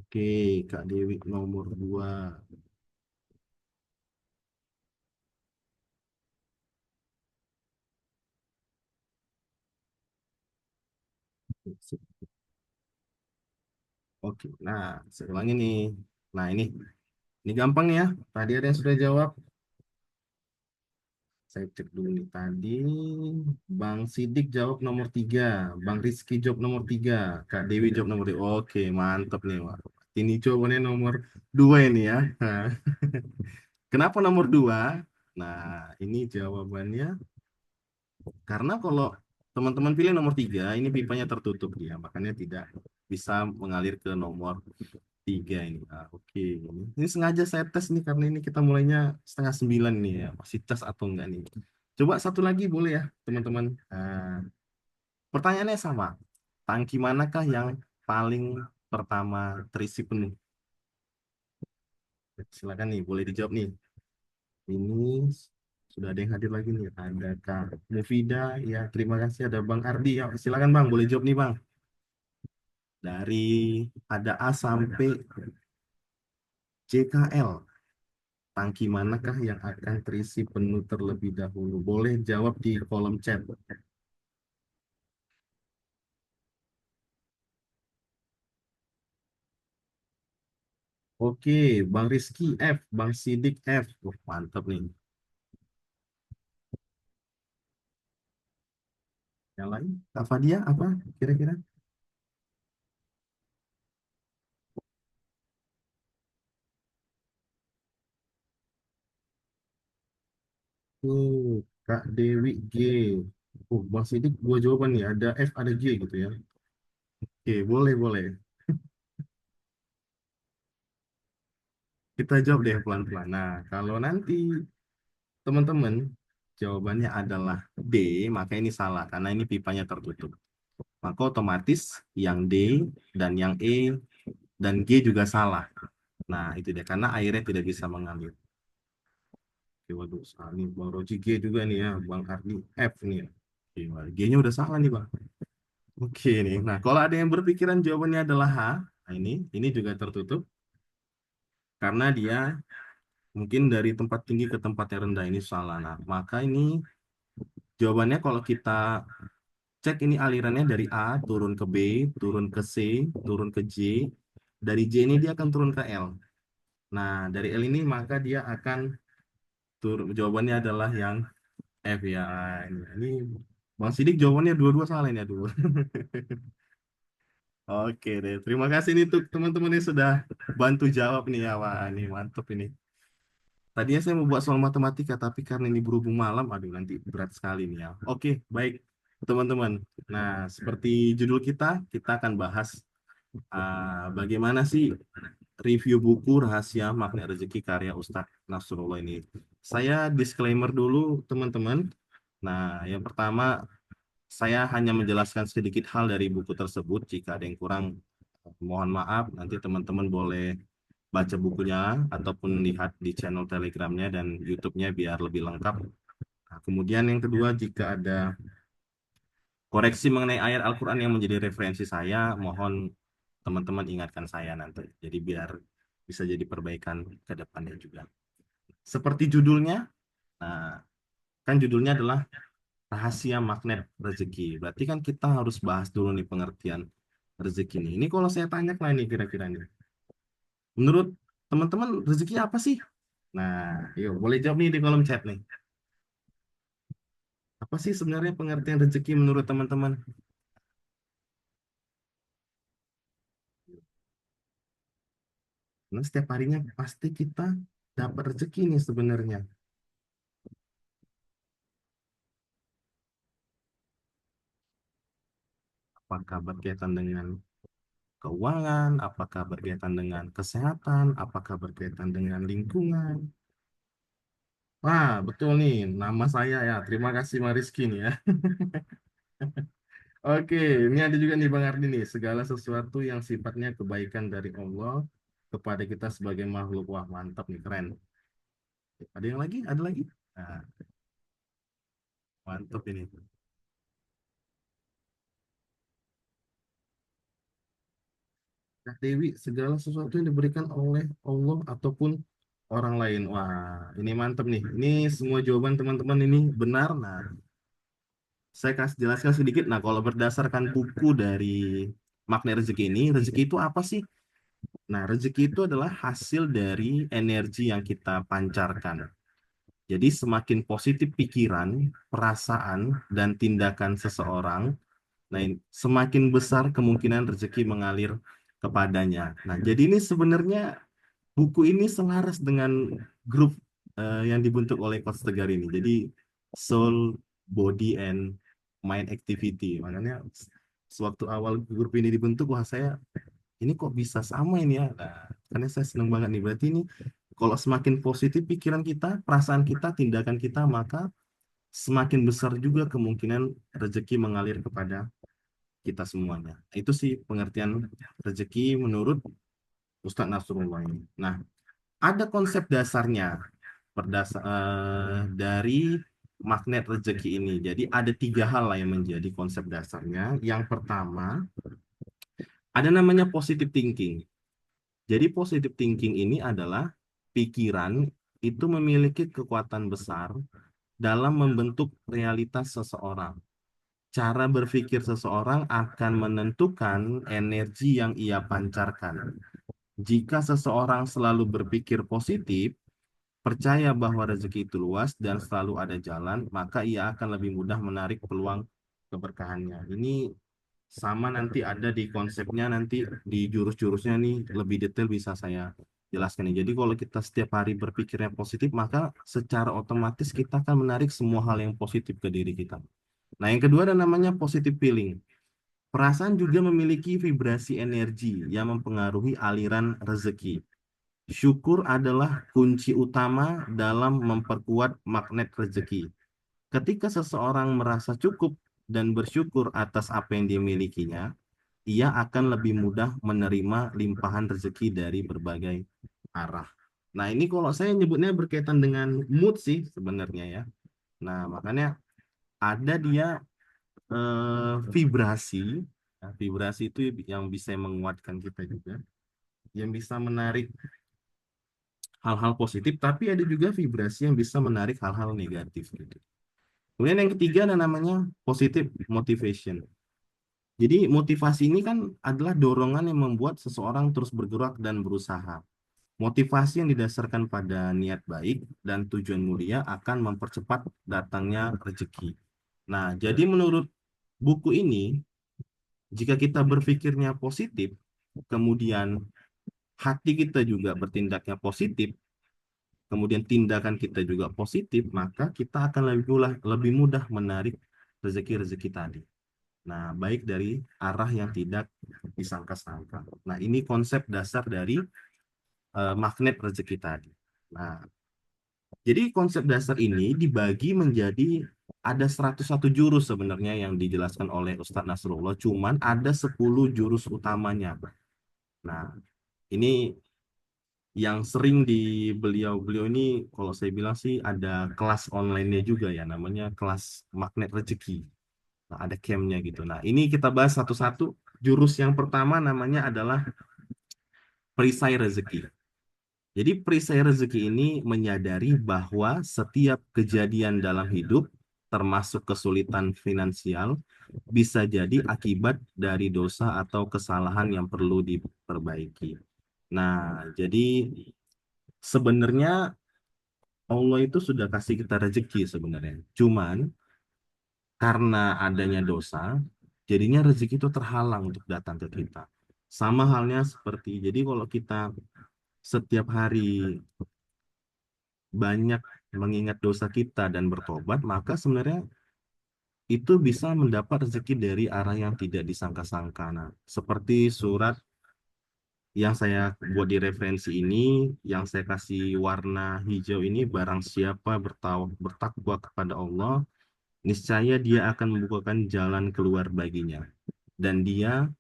Oke, Kak Dewi nomor 2. Oke, nah saya ulangi nih. Nah ini gampang ya. Tadi ada yang sudah jawab. Saya cek dulu nih tadi. Bang Sidik jawab nomor 3. Bang Rizky jawab nomor 3. Kak Dewi jawab nomor 2. Oke, mantap nih, Wak. Ini jawabannya nomor 2 ini ya. Nah, kenapa nomor 2? Nah, ini jawabannya karena kalau teman-teman pilih nomor 3, ini pipanya tertutup dia, makanya tidak bisa mengalir ke nomor 3 ini. Ah, oke, ini sengaja saya tes nih karena ini kita mulainya setengah 9 nih ya, masih tes atau enggak nih. Coba satu lagi boleh ya, teman-teman. Pertanyaannya sama. Tangki manakah yang paling pertama terisi penuh? Silakan nih, boleh dijawab nih. Ini sudah ada yang hadir lagi nih. Ada Kak Mufida, ya terima kasih. Ada Bang Ardi, ya silakan Bang, boleh jawab nih Bang. Dari ada A sampai JKL, tangki manakah yang akan terisi penuh terlebih dahulu? Boleh jawab di kolom chat. Oke, Bang Rizky F, Bang Sidik F. Wah, mantap nih. Yang lain, Kak Fadia apa kira-kira? Kak Dewi G. Bang Sidik dua jawaban nih. Ada F, ada G gitu ya. Oke, boleh, boleh. Kita jawab deh pelan-pelan. Nah, kalau nanti teman-teman jawabannya adalah D, maka ini salah karena ini pipanya tertutup. Maka otomatis yang D dan yang E dan G juga salah. Nah, itu dia karena airnya tidak bisa mengalir. Oke, waduh, salah nih Bang Roji G juga nih ya, Bang Ardi F nih ya. Oke, G-nya udah salah nih, Bang. Oke nih. Nah, kalau ada yang berpikiran jawabannya adalah H, nah ini juga tertutup karena dia mungkin dari tempat tinggi ke tempat yang rendah ini salah. Nah, maka ini jawabannya kalau kita cek ini alirannya dari A turun ke B, turun ke C, turun ke J. Dari J ini dia akan turun ke L. Nah, dari L ini maka dia akan turun. Jawabannya adalah yang F ya. Ini Bang Sidik jawabannya dua-dua salah ini aduh. Oke deh. Terima kasih nih untuk teman-teman yang sudah bantu jawab nih ya. Wah, ini mantap ini. Tadinya saya mau buat soal matematika, tapi karena ini berhubung malam, aduh nanti berat sekali nih ya. Oke, baik teman-teman. Nah, seperti judul kita akan bahas bagaimana sih review buku Rahasia Magnet Rezeki karya Ustadz Nasrullah ini. Saya disclaimer dulu teman-teman. Nah, yang pertama saya hanya menjelaskan sedikit hal dari buku tersebut. Jika ada yang kurang, mohon maaf. Nanti teman-teman boleh baca bukunya ataupun lihat di channel Telegramnya dan YouTube-nya biar lebih lengkap. Nah, kemudian yang kedua, jika ada koreksi mengenai ayat Al-Quran yang menjadi referensi saya, mohon teman-teman ingatkan saya nanti. Jadi biar bisa jadi perbaikan ke depannya juga. Seperti judulnya, nah, kan judulnya adalah Rahasia Magnet Rezeki. Berarti kan kita harus bahas dulu nih pengertian rezeki ini. Ini kalau saya tanya lah nih kira-kira nih. Menurut teman-teman rezeki apa sih? Nah, yuk boleh jawab nih di kolom chat nih. Apa sih sebenarnya pengertian rezeki menurut teman-teman? Nah, setiap harinya pasti kita dapat rezeki nih sebenarnya. Apakah berkaitan dengan keuangan, apakah berkaitan dengan kesehatan, apakah berkaitan dengan lingkungan. Wah, betul nih, nama saya ya. Terima kasih Mariski nih ya. Oke, ini ada juga nih Bang Ardi nih. Segala sesuatu yang sifatnya kebaikan dari Allah kepada kita sebagai makhluk. Wah, mantap nih, keren. Ada yang lagi? Ada lagi? Nah, mantap ini. Dewi, segala sesuatu yang diberikan oleh Allah ataupun orang lain. Wah, ini mantep nih. Ini semua jawaban teman-teman ini benar. Nah, saya kasih jelaskan sedikit. Nah, kalau berdasarkan buku dari Magnet Rezeki ini, rezeki itu apa sih? Nah, rezeki itu adalah hasil dari energi yang kita pancarkan. Jadi, semakin positif pikiran, perasaan, dan tindakan seseorang, nah, semakin besar kemungkinan rezeki mengalir kepadanya. Nah, jadi ini sebenarnya buku ini selaras dengan grup yang dibentuk oleh Coach Tegar ini. Jadi Soul, Body, and Mind Activity. Makanya sewaktu awal grup ini dibentuk, wah saya ini kok bisa sama ini ya. Nah, karena saya senang banget nih. Berarti ini kalau semakin positif pikiran kita, perasaan kita, tindakan kita, maka semakin besar juga kemungkinan rezeki mengalir kepada kita semuanya. Itu sih pengertian rezeki menurut Ustadz Nasrullah ini. Nah, ada konsep dasarnya dari magnet rezeki ini. Jadi ada tiga hal lah yang menjadi konsep dasarnya. Yang pertama, ada namanya positive thinking. Jadi positive thinking ini adalah pikiran itu memiliki kekuatan besar dalam membentuk realitas seseorang. Cara berpikir seseorang akan menentukan energi yang ia pancarkan. Jika seseorang selalu berpikir positif, percaya bahwa rezeki itu luas dan selalu ada jalan, maka ia akan lebih mudah menarik peluang keberkahannya. Ini sama nanti ada di konsepnya, nanti di jurus-jurusnya nih lebih detail bisa saya jelaskan nih. Jadi kalau kita setiap hari berpikirnya positif, maka secara otomatis kita akan menarik semua hal yang positif ke diri kita. Nah, yang kedua ada namanya positive feeling. Perasaan juga memiliki vibrasi energi yang mempengaruhi aliran rezeki. Syukur adalah kunci utama dalam memperkuat magnet rezeki. Ketika seseorang merasa cukup dan bersyukur atas apa yang dimilikinya, ia akan lebih mudah menerima limpahan rezeki dari berbagai arah. Nah, ini kalau saya nyebutnya berkaitan dengan mood sih sebenarnya ya. Nah, makanya ada dia vibrasi. Nah, vibrasi itu yang bisa menguatkan kita juga, yang bisa menarik hal-hal positif, tapi ada juga vibrasi yang bisa menarik hal-hal negatif gitu. Kemudian yang ketiga ada namanya positive motivation. Jadi motivasi ini kan adalah dorongan yang membuat seseorang terus bergerak dan berusaha. Motivasi yang didasarkan pada niat baik dan tujuan mulia akan mempercepat datangnya rezeki. Nah, jadi menurut buku ini, jika kita berpikirnya positif, kemudian hati kita juga bertindaknya positif, kemudian tindakan kita juga positif, maka kita akan lebih mudah menarik rezeki-rezeki tadi. Nah, baik dari arah yang tidak disangka-sangka. Nah, ini konsep dasar dari magnet rezeki tadi. Nah, jadi konsep dasar ini dibagi menjadi ada 101 jurus sebenarnya yang dijelaskan oleh Ustadz Nasrullah, cuman ada 10 jurus utamanya. Nah, ini yang sering di beliau-beliau ini, kalau saya bilang sih ada kelas online-nya juga ya, namanya kelas Magnet Rezeki. Nah, ada campnya gitu. Nah, ini kita bahas satu-satu. Jurus yang pertama namanya adalah perisai rezeki. Jadi perisai rezeki ini menyadari bahwa setiap kejadian dalam hidup, termasuk kesulitan finansial, bisa jadi akibat dari dosa atau kesalahan yang perlu diperbaiki. Nah, jadi sebenarnya Allah itu sudah kasih kita rezeki sebenarnya. Cuman karena adanya dosa, jadinya rezeki itu terhalang untuk datang ke kita. Sama halnya seperti, jadi kalau kita setiap hari banyak mengingat dosa kita dan bertobat, maka sebenarnya itu bisa mendapat rezeki dari arah yang tidak disangka-sangka. Nah, seperti surat yang saya buat di referensi ini, yang saya kasih warna hijau ini, barang siapa bertakwa kepada Allah, niscaya dia akan membukakan jalan keluar baginya. Dan dia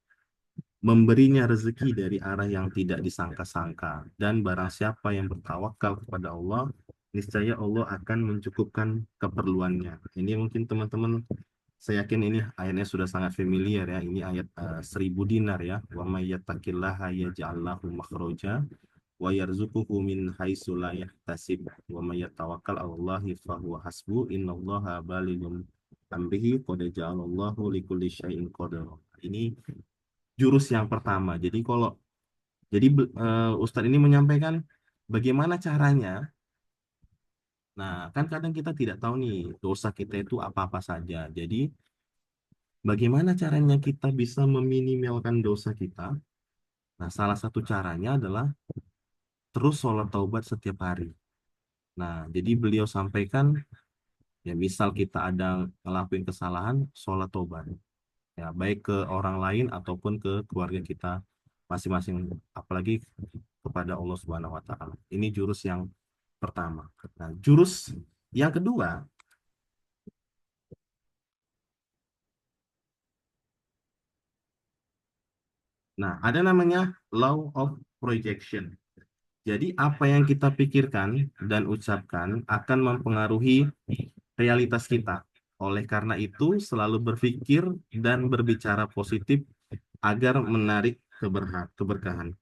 memberinya rezeki dari arah yang tidak disangka-sangka. Dan barang siapa yang bertawakal kepada Allah, niscaya Allah akan mencukupkan keperluannya. Ini mungkin teman-teman Saya yakin ini ayatnya sudah sangat familiar ya. Ini ayat 1000 dinar ya. Wa may yattaqillaha yaj'al lahu makhraja wa yarzuquhu min haitsu la yahtasib wa may yatawakkal 'alallahi fahuwa hasbu innallaha balighun amrihi qad ja'alallahu likulli syai'in qadara. Ini jurus yang pertama. Jadi Ustadz ini menyampaikan bagaimana caranya. Nah, kan kadang kita tidak tahu nih dosa kita itu apa-apa saja. Jadi bagaimana caranya kita bisa meminimalkan dosa kita? Nah, salah satu caranya adalah terus sholat taubat setiap hari. Nah, jadi beliau sampaikan, ya misal kita ada ngelakuin kesalahan, sholat taubat. Ya, baik ke orang lain ataupun ke keluarga kita masing-masing. Apalagi kepada Allah Subhanahu wa Ta'ala. Ini jurus yang pertama. Nah, jurus yang kedua, nah ada namanya law of projection. Jadi apa yang kita pikirkan dan ucapkan akan mempengaruhi realitas kita. Oleh karena itu, selalu berpikir dan berbicara positif agar menarik keberkahan.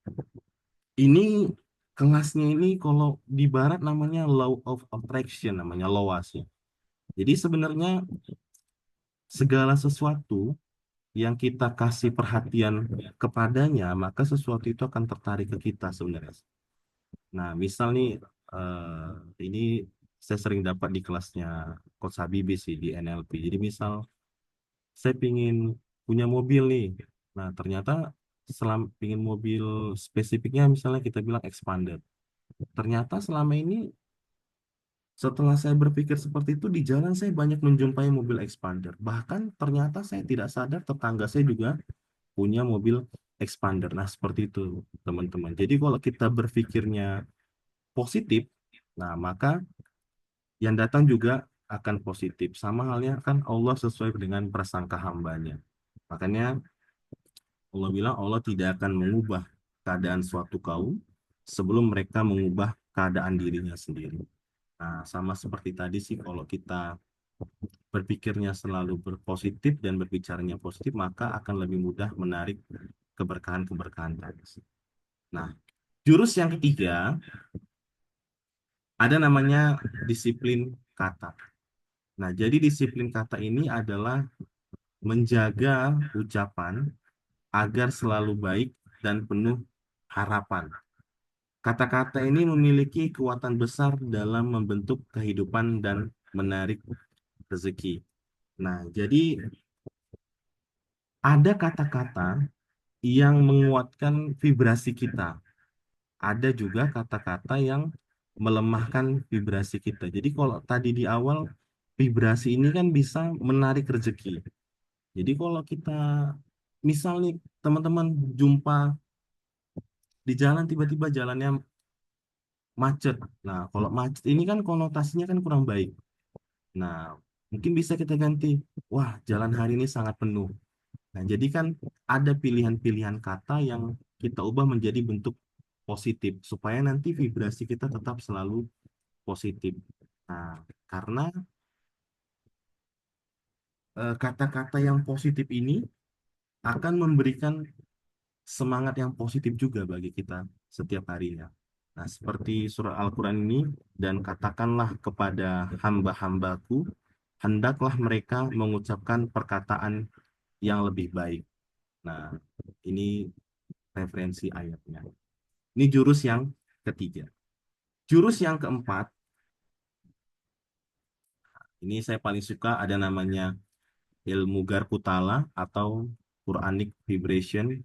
Ini kelasnya ini kalau di barat namanya law of attraction, namanya LOAS ya. Jadi sebenarnya segala sesuatu yang kita kasih perhatian kepadanya, maka sesuatu itu akan tertarik ke kita sebenarnya. Nah, misal nih, ini saya sering dapat di kelasnya Coach Habibie sih di NLP. Jadi misal saya pingin punya mobil nih. Nah, ternyata pingin mobil spesifiknya misalnya kita bilang Expander. Ternyata selama ini setelah saya berpikir seperti itu di jalan saya banyak menjumpai mobil Expander. Bahkan ternyata saya tidak sadar tetangga saya juga punya mobil Expander. Nah, seperti itu teman-teman. Jadi kalau kita berpikirnya positif, nah maka yang datang juga akan positif. Sama halnya kan Allah sesuai dengan prasangka hambanya. Makanya Allah bilang Allah tidak akan mengubah keadaan suatu kaum sebelum mereka mengubah keadaan dirinya sendiri. Nah, sama seperti tadi sih kalau kita berpikirnya selalu berpositif dan berbicaranya positif, maka akan lebih mudah menarik keberkahan-keberkahan tadi. Nah, jurus yang ketiga ada namanya disiplin kata. Nah, jadi disiplin kata ini adalah menjaga ucapan agar selalu baik dan penuh harapan. Kata-kata ini memiliki kekuatan besar dalam membentuk kehidupan dan menarik rezeki. Nah, jadi ada kata-kata yang menguatkan vibrasi kita. Ada juga kata-kata yang melemahkan vibrasi kita. Jadi kalau tadi di awal vibrasi ini kan bisa menarik rezeki. Jadi kalau kita misal nih teman-teman jumpa di jalan tiba-tiba jalannya macet. Nah, kalau macet ini kan konotasinya kan kurang baik. Nah, mungkin bisa kita ganti, wah, jalan hari ini sangat penuh. Nah, jadi kan ada pilihan-pilihan kata yang kita ubah menjadi bentuk positif supaya nanti vibrasi kita tetap selalu positif. Nah, karena kata-kata yang positif ini akan memberikan semangat yang positif juga bagi kita setiap harinya. Nah, seperti surah Al-Quran ini, dan katakanlah kepada hamba-hambaku, hendaklah mereka mengucapkan perkataan yang lebih baik. Nah, ini referensi ayatnya. Ini jurus yang ketiga. Jurus yang keempat, ini saya paling suka ada namanya ilmu Garputala atau Quranic Vibration.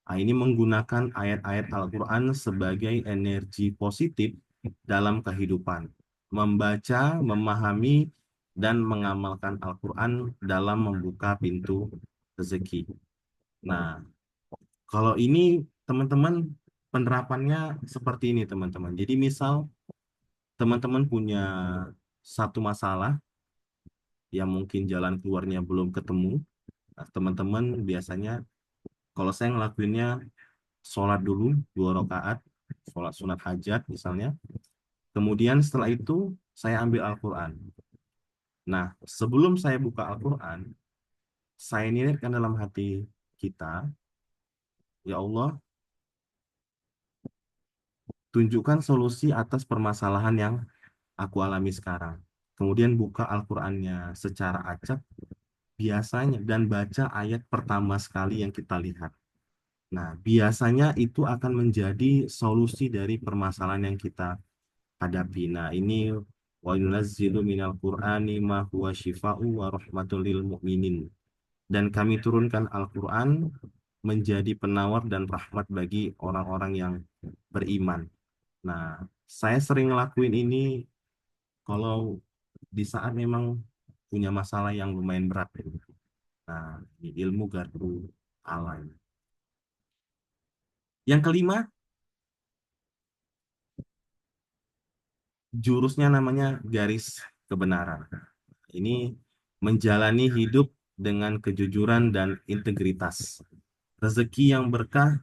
Nah, ini menggunakan ayat-ayat Al-Quran sebagai energi positif dalam kehidupan. Membaca, memahami, dan mengamalkan Al-Quran dalam membuka pintu rezeki. Nah, kalau ini teman-teman penerapannya seperti ini teman-teman. Jadi misal teman-teman punya satu masalah yang mungkin jalan keluarnya belum ketemu. Nah, teman-teman biasanya kalau saya ngelakuinnya sholat dulu 2 rakaat, sholat sunat hajat misalnya. Kemudian setelah itu saya ambil Al-Quran. Nah, sebelum saya buka Al-Quran, Saya niatkan dalam hati kita, ya Allah, tunjukkan solusi atas permasalahan yang aku alami sekarang. Kemudian buka Al-Qur'annya secara acak biasanya dan baca ayat pertama sekali yang kita lihat. Nah, biasanya itu akan menjadi solusi dari permasalahan yang kita hadapi. Nah, ini wa yunazzilu minal Qur'ani ma huwa syifa'u wa rahmatul lil mu'minin. Dan kami turunkan Al-Qur'an menjadi penawar dan rahmat bagi orang-orang yang beriman. Nah, saya sering ngelakuin ini kalau di saat memang punya masalah yang lumayan berat. Nah, ini ilmu garpu alam. Yang kelima, jurusnya namanya garis kebenaran. Ini menjalani hidup dengan kejujuran dan integritas. Rezeki yang berkah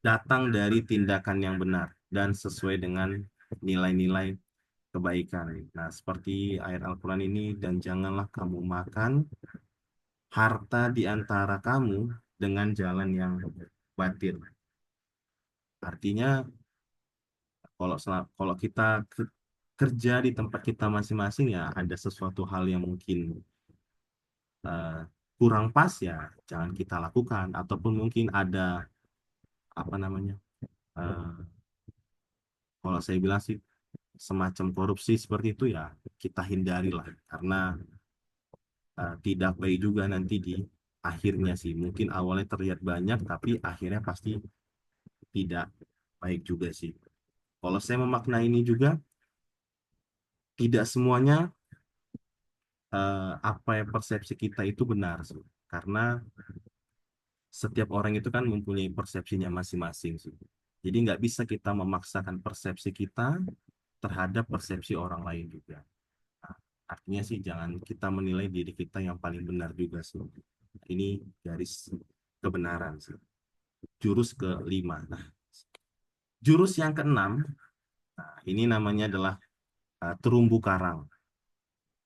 datang dari tindakan yang benar dan sesuai dengan nilai-nilai kebaikan. Nah, seperti ayat Al-Quran ini, dan janganlah kamu makan harta di antara kamu dengan jalan yang batil. Artinya, kalau kita kerja di tempat kita masing-masing ya ada sesuatu hal yang mungkin eh, kurang pas ya jangan kita lakukan ataupun mungkin ada apa namanya eh, kalau saya bilang sih semacam korupsi seperti itu ya kita hindari lah karena tidak baik juga nanti di akhirnya sih mungkin awalnya terlihat banyak tapi akhirnya pasti tidak baik juga sih. Kalau saya memaknai ini juga tidak semuanya apa yang persepsi kita itu benar sih. Karena setiap orang itu kan mempunyai persepsinya masing-masing sih. Jadi nggak bisa kita memaksakan persepsi kita terhadap persepsi orang lain juga. Nah, artinya sih jangan kita menilai diri kita yang paling benar juga sih. Ini garis kebenaran sih. Jurus kelima. Nah, jurus yang keenam, nah, ini namanya adalah terumbu karang.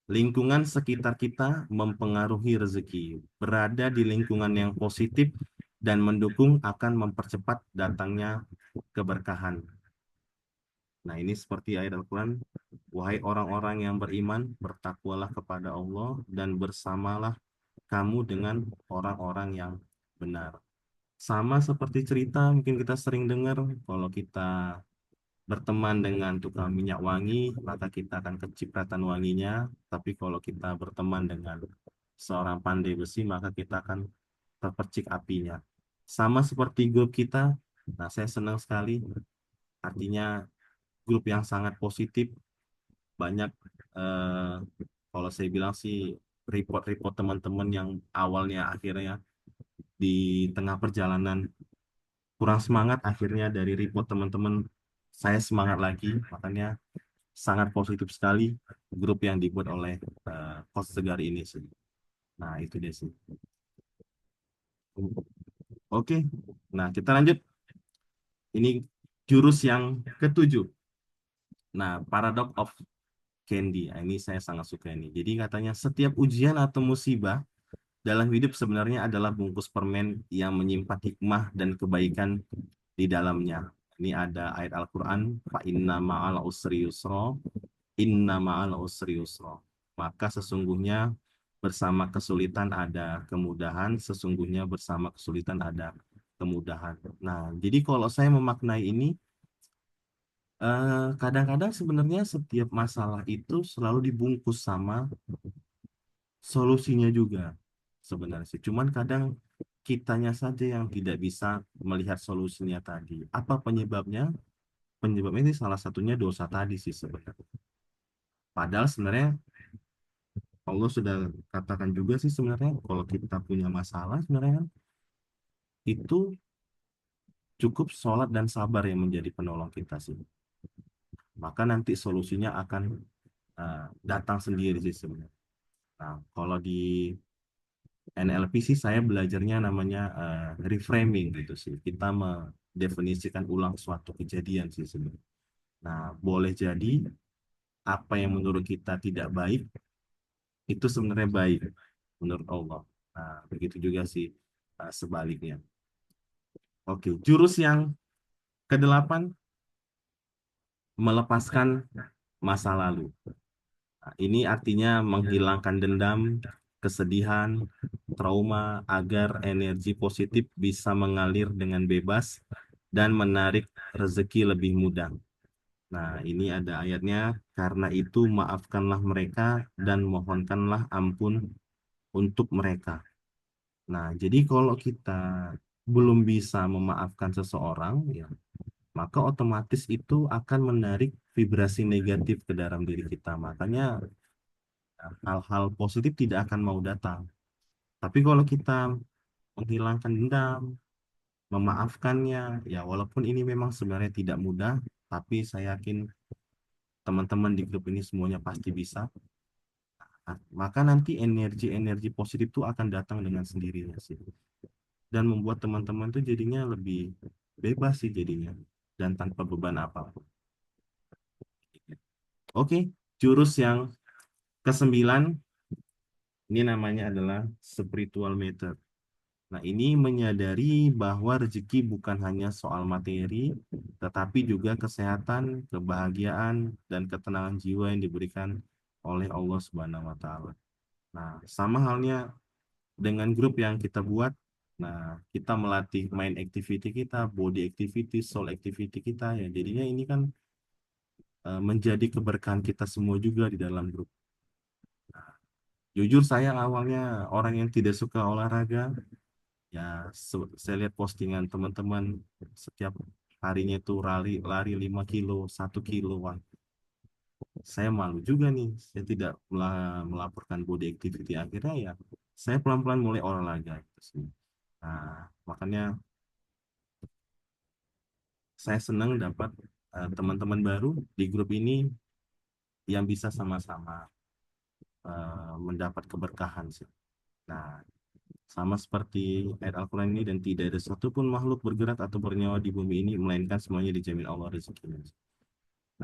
Lingkungan sekitar kita mempengaruhi rezeki. Berada di lingkungan yang positif dan mendukung akan mempercepat datangnya keberkahan. Nah, ini seperti ayat Al-Quran. Wahai orang-orang yang beriman, bertakwalah kepada Allah dan bersamalah kamu dengan orang-orang yang benar. Sama seperti cerita, mungkin kita sering dengar, kalau kita berteman dengan tukang minyak wangi, maka kita akan kecipratan wanginya. Tapi kalau kita berteman dengan seorang pandai besi, maka kita akan terpercik apinya. Sama seperti grup kita, nah saya senang sekali, artinya grup yang sangat positif, banyak eh, kalau saya bilang sih report-report teman-teman yang awalnya akhirnya di tengah perjalanan kurang semangat, akhirnya dari report teman-teman saya semangat lagi, makanya sangat positif sekali grup yang dibuat oleh Coach Tegar ini sih. Nah, itu dia sih. Oke, nah kita lanjut. Ini jurus yang ketujuh. Nah, paradox of Candy. Nah, ini saya sangat suka ini. Jadi katanya setiap ujian atau musibah dalam hidup sebenarnya adalah bungkus permen yang menyimpan hikmah dan kebaikan di dalamnya. Ini ada ayat Al-Quran, fa inna ma'al usri yusra, inna ma'al usri yusra. Maka sesungguhnya bersama kesulitan ada kemudahan, sesungguhnya bersama kesulitan ada kemudahan. Nah, jadi kalau saya memaknai ini, kadang-kadang sebenarnya setiap masalah itu selalu dibungkus sama solusinya juga sebenarnya sih. Cuman kadang kitanya saja yang tidak bisa melihat solusinya tadi. Apa penyebabnya? Penyebabnya ini salah satunya dosa tadi sih sebenarnya. Padahal sebenarnya Allah sudah katakan juga sih sebenarnya kalau kita punya masalah sebenarnya kan itu cukup sholat dan sabar yang menjadi penolong kita sih. Maka nanti solusinya akan datang sendiri sih sebenarnya. Nah, kalau di NLP sih saya belajarnya namanya reframing gitu sih. Kita mendefinisikan ulang suatu kejadian sih sebenarnya. Nah, boleh jadi apa yang menurut kita tidak baik itu sebenarnya baik menurut Allah. Nah, begitu juga sih sebaliknya. Oke, jurus yang kedelapan, melepaskan masa lalu. Nah, ini artinya menghilangkan dendam, kesedihan, trauma agar energi positif bisa mengalir dengan bebas dan menarik rezeki lebih mudah. Nah, ini ada ayatnya, karena itu maafkanlah mereka dan mohonkanlah ampun untuk mereka. Nah, jadi kalau kita belum bisa memaafkan seseorang, ya, maka otomatis itu akan menarik vibrasi negatif ke dalam diri kita. Makanya hal-hal positif tidak akan mau datang. Tapi kalau kita menghilangkan dendam, memaafkannya, ya walaupun ini memang sebenarnya tidak mudah, tapi saya yakin teman-teman di grup ini semuanya pasti bisa. Nah, maka nanti energi-energi positif itu akan datang dengan sendirinya sih. Dan membuat teman-teman tuh jadinya lebih bebas sih jadinya. Dan tanpa beban apapun. Oke, jurus yang kesembilan, ini namanya adalah spiritual method. Nah, ini menyadari bahwa rezeki bukan hanya soal materi, tetapi juga kesehatan, kebahagiaan, dan ketenangan jiwa yang diberikan oleh Allah Subhanahu wa Ta'ala. Nah, sama halnya dengan grup yang kita buat, nah, kita melatih mind activity kita, body activity, soul activity kita, ya jadinya ini kan menjadi keberkahan kita semua juga di dalam grup. Jujur saya awalnya orang yang tidak suka olahraga, ya saya lihat postingan teman-teman setiap harinya itu lari lari 5 kilo 1 kilo. Wah, saya malu juga nih, saya tidak melaporkan body activity. Akhirnya ya saya pelan-pelan mulai olahraga gitu sih. Nah, makanya saya senang dapat teman-teman baru di grup ini yang bisa sama-sama mendapat keberkahan sih. Nah, sama seperti ayat Al-Quran ini, dan tidak ada satupun makhluk bergerak atau bernyawa di bumi ini melainkan semuanya dijamin Allah rezekinya.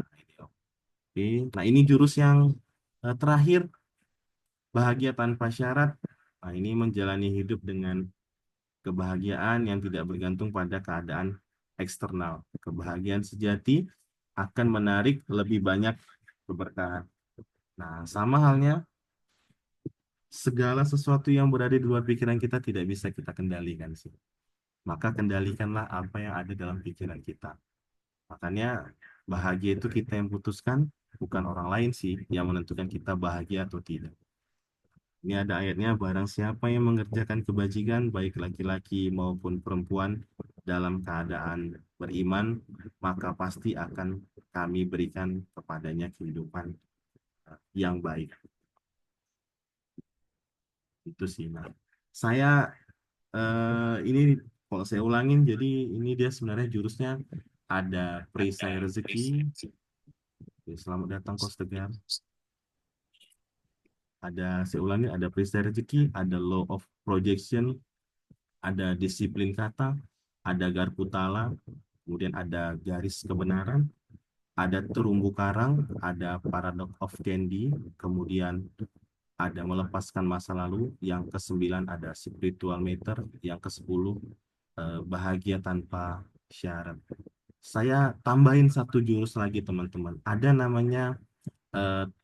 Nah, ini oke. Nah, ini jurus yang terakhir, bahagia tanpa syarat. Nah, ini menjalani hidup dengan kebahagiaan yang tidak bergantung pada keadaan eksternal. Kebahagiaan sejati akan menarik lebih banyak keberkahan. Nah, sama halnya, segala sesuatu yang berada di luar pikiran kita tidak bisa kita kendalikan sih. Maka kendalikanlah apa yang ada dalam pikiran kita. Makanya bahagia itu kita yang putuskan, bukan orang lain sih yang menentukan kita bahagia atau tidak. Ini ada ayatnya, barang siapa yang mengerjakan kebajikan, baik laki-laki maupun perempuan, dalam keadaan beriman, maka pasti akan kami berikan kepadanya kehidupan yang baik. Itu sih. Nah, saya ini kalau saya ulangin, jadi ini dia sebenarnya jurusnya ada perisai rezeki. Oke, selamat datang Kos Tegar. Saya ulangi, ada perisai rezeki, ada law of projection, ada disiplin kata, ada garpu tala, kemudian ada garis kebenaran, ada terumbu karang, ada paradox of candy, kemudian ada melepaskan masa lalu, yang kesembilan ada spiritual meter, yang ke-10 bahagia tanpa syarat. Saya tambahin satu jurus lagi teman-teman. Ada namanya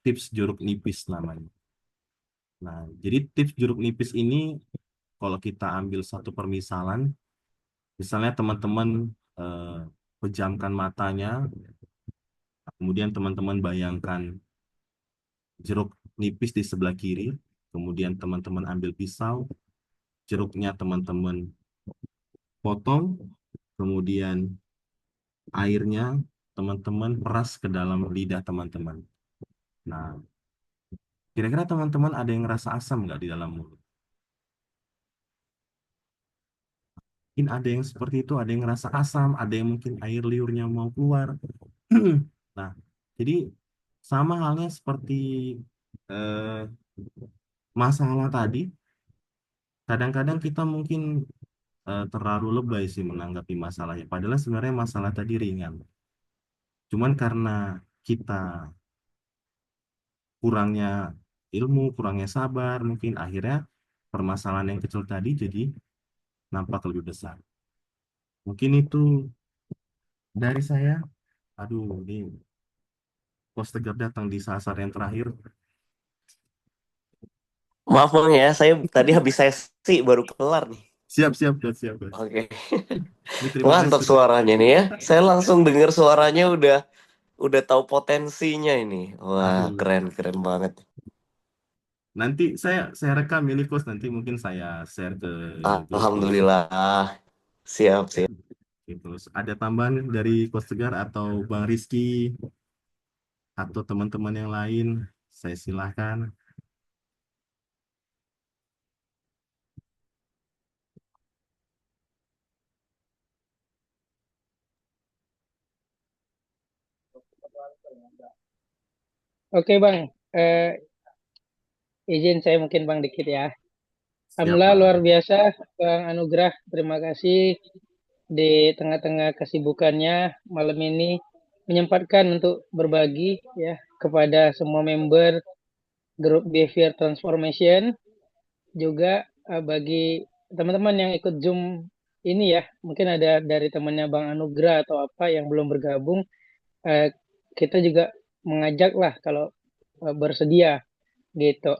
tips jeruk nipis namanya. Nah, jadi tips jeruk nipis ini kalau kita ambil satu permisalan, misalnya teman-teman eh, pejamkan matanya, kemudian teman-teman bayangkan jeruk nipis di sebelah kiri, kemudian teman-teman ambil pisau, jeruknya teman-teman potong, kemudian airnya teman-teman peras ke dalam lidah teman-teman. Nah, kira-kira teman-teman ada yang ngerasa asam nggak di dalam mulut? Mungkin ada yang seperti itu, ada yang ngerasa asam, ada yang mungkin air liurnya mau keluar. Nah, jadi sama halnya seperti eh, masalah tadi, kadang-kadang kita mungkin terlalu lebay sih menanggapi masalahnya. Padahal sebenarnya masalah tadi ringan. Cuman karena kita kurangnya ilmu, kurangnya sabar, mungkin akhirnya permasalahan yang kecil tadi jadi nampak lebih besar. Mungkin itu dari saya. Aduh, ini Coach Tegar datang di saat-saat yang terakhir. Maaf Bang ya, saya tadi habis sesi baru kelar nih. Siap, siap, Coach, siap, Coach. Oke. Ini terima kasih Mantap sudah. suaranya nih ya. Saya langsung dengar suaranya udah tahu potensinya ini. Wah, Aduh, keren keren banget. nanti saya rekam ini Coach. Nanti mungkin saya share ke grup Coach. Alhamdulillah. Siap siap. Gitu. Terus ada tambahan dari Coach Tegar atau Bang Rizky atau teman-teman yang lain, saya silahkan. Oke Bang, eh, izin saya mungkin Bang dikit ya. Siap, Alhamdulillah luar Bang. biasa Bang Anugrah, terima kasih di tengah-tengah kesibukannya malam ini menyempatkan untuk berbagi ya kepada semua member grup Behavior Transformation, juga bagi teman-teman yang ikut Zoom ini ya, mungkin ada dari temannya Bang Anugrah atau apa yang belum bergabung, eh, kita juga mengajak lah kalau bersedia gitu.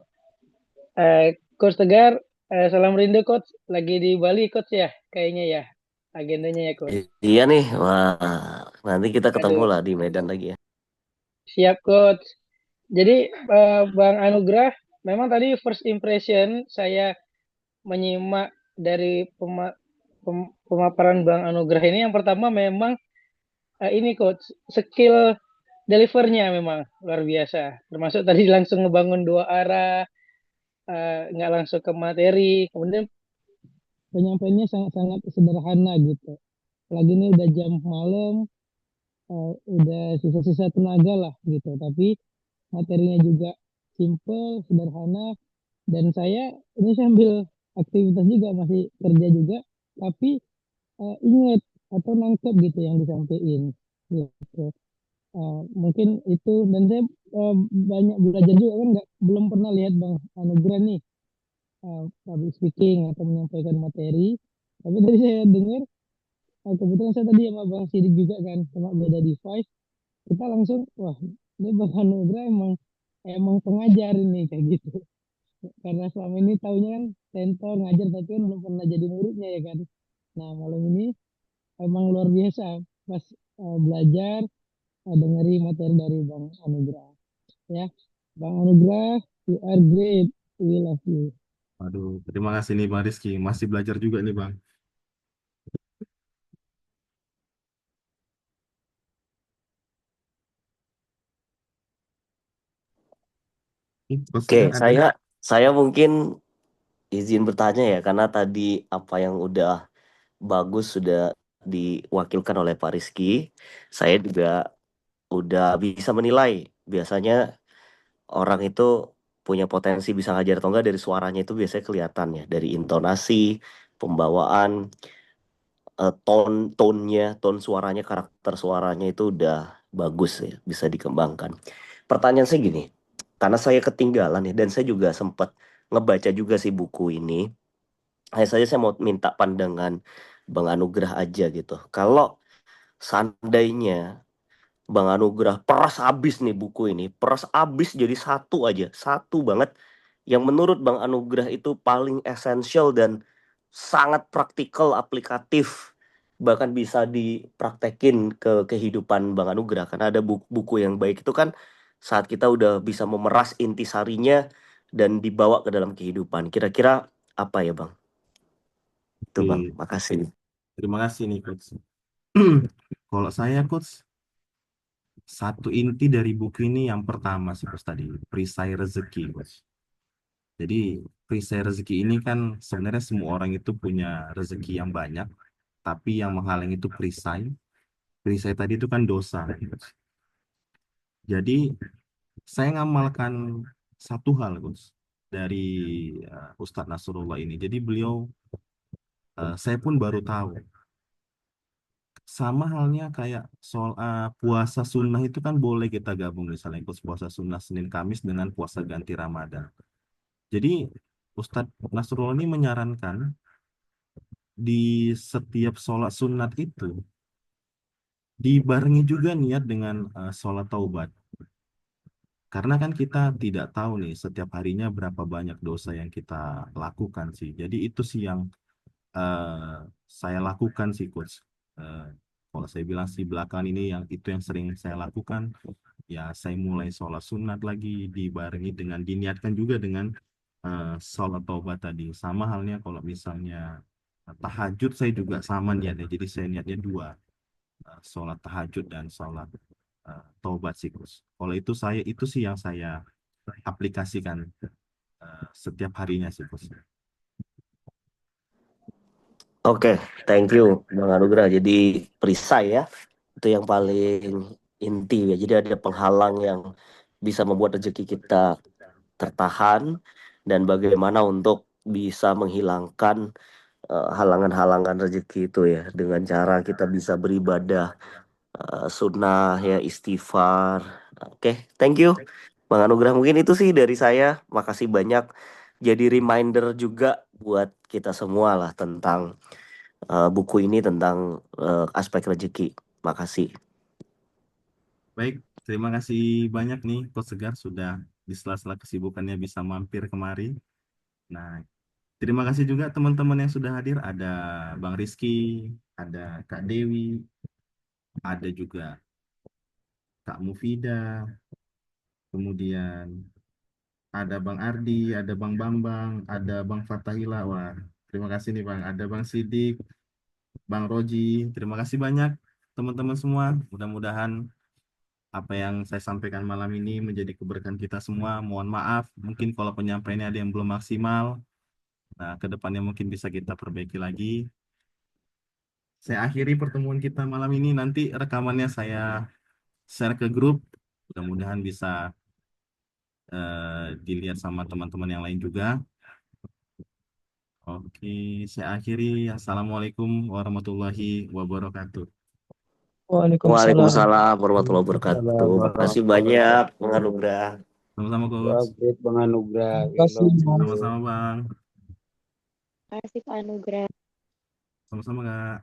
Coach Tegar, salam rindu Coach. Lagi di Bali Coach ya, kayaknya ya. Agendanya ya Coach. Iya nih. Wah, nanti kita ketemu Aduh, lah di Medan lagi ya. siap Coach. Jadi Bang Anugrah, memang tadi first impression saya menyimak dari pemaparan Bang Anugrah ini. Yang pertama memang ini Coach, skill delivernya memang luar biasa. Termasuk tadi langsung ngebangun dua arah, nggak langsung ke materi. Kemudian penyampaiannya sangat-sangat sederhana gitu. Lagi ini udah jam malam, udah sisa-sisa tenaga lah gitu. Tapi materinya juga simple, sederhana. Dan saya ini sambil aktivitas juga, masih kerja juga. Tapi ingat atau nangkep gitu yang disampaikan. Gitu. Mungkin itu, dan saya banyak belajar juga kan, nggak belum pernah lihat Bang Anugrah nih public speaking atau menyampaikan materi. Tapi dari saya dengar, kebetulan saya tadi sama Bang Sidik juga kan, sama beda device, kita langsung, wah ini Bang Anugrah emang emang pengajar ini kayak gitu. Karena selama ini taunya kan mentor ngajar, tapi kan belum pernah jadi muridnya ya kan. Nah malam ini emang luar biasa pas belajar, dengerin materi dari Bang Anugrah ya. Bang Anugrah, you are great, we love you. Aduh, terima kasih nih Bang Rizky. Masih belajar juga nih Bang. Coach Oke, Tegar ada? saya mungkin izin bertanya ya, karena tadi apa yang udah bagus sudah diwakilkan oleh Pak Rizky. Saya juga udah bisa menilai. Biasanya orang itu punya potensi bisa ngajar atau enggak dari suaranya itu biasanya kelihatan ya. Dari intonasi, pembawaan, tone suaranya, karakter suaranya itu udah bagus ya, bisa dikembangkan. Pertanyaan saya gini, karena saya ketinggalan ya, dan saya juga sempat ngebaca juga sih buku ini. Hanya saja saya mau minta pandangan Bang Anugrah aja gitu. Kalau seandainya Bang Anugrah peras habis nih buku ini, peras habis jadi satu aja, satu banget yang menurut Bang Anugrah itu paling esensial dan sangat praktikal, aplikatif, bahkan bisa dipraktekin ke kehidupan Bang Anugrah. Karena ada buku yang baik itu kan saat kita udah bisa memeras intisarinya dan dibawa ke dalam kehidupan. Kira-kira apa ya Bang? Itu Bang, Oke, makasih. terima kasih nih Coach. Kalau saya Coach, satu inti dari buku ini yang pertama sih Coach tadi, perisai rezeki Coach. Jadi perisai rezeki ini kan sebenarnya semua orang itu punya rezeki yang banyak, tapi yang menghalang itu perisai. Perisai tadi itu kan dosa. Coach. Jadi saya ngamalkan satu hal Coach dari Ustadz Nasrullah ini. Jadi beliau, saya pun baru tahu. Sama halnya kayak soal puasa sunnah itu kan boleh kita gabung misalnya ikut puasa sunnah Senin Kamis dengan puasa ganti Ramadan. Jadi Ustadz Nasrullah ini menyarankan di setiap sholat sunat itu dibarengi juga niat dengan sholat taubat. Karena kan kita tidak tahu nih setiap harinya berapa banyak dosa yang kita lakukan sih. Jadi itu sih yang eh, saya lakukan sih coach. Eh, Kalau saya bilang sih belakangan ini yang itu yang sering saya lakukan, ya saya mulai sholat sunat lagi dibarengi dengan diniatkan juga dengan sholat taubat tadi. Sama halnya kalau misalnya tahajud saya juga sama niatnya. Jadi saya niatnya dua, sholat tahajud dan sholat taubat sih Gus. Kalau itu sih yang saya aplikasikan setiap harinya sih Gus. Oke, thank you Bang Anugrah. Jadi perisai ya, itu yang paling inti ya. Jadi ada penghalang yang bisa membuat rezeki kita tertahan dan bagaimana untuk bisa menghilangkan halangan-halangan rezeki itu ya dengan cara kita bisa beribadah sunnah ya istighfar. Oke, thank you Bang Anugrah. Mungkin itu sih dari saya. Makasih banyak. Jadi reminder juga buat kita semua lah tentang buku ini tentang aspek rezeki. Makasih. Baik, terima kasih banyak nih Coach Segar sudah di sela-sela kesibukannya bisa mampir kemari. Nah, terima kasih juga teman-teman yang sudah hadir. Ada Bang Rizky, ada Kak Dewi, ada juga Kak Mufida, kemudian ada Bang Ardi, ada Bang Bambang, ada Bang Fatahila. Wah, terima kasih nih Bang. Ada Bang Sidik, Bang Roji. Terima kasih banyak teman-teman semua. Mudah-mudahan apa yang saya sampaikan malam ini menjadi keberkahan kita semua. Mohon maaf, mungkin kalau penyampaiannya ada yang belum maksimal. Nah, ke depannya mungkin bisa kita perbaiki lagi. Saya akhiri pertemuan kita malam ini. Nanti rekamannya saya share ke grup. Mudah-mudahan bisa dilihat sama teman-teman yang lain juga. Oke, saya akhiri. Assalamualaikum warahmatullahi wabarakatuh. Waalaikumsalam. Waalaikumsalam warahmatullahi Waalaikumsalam wabarakatuh. Makasih warahmatullahi banyak Bang wabarakatuh. Anugrah. Sama-sama, Wah, Coach. great Bang Anugrah. Terima We kasih, love Mas. you. Sama-sama, Bang. Terima kasih Pak Anugrah. Sama-sama, Kak.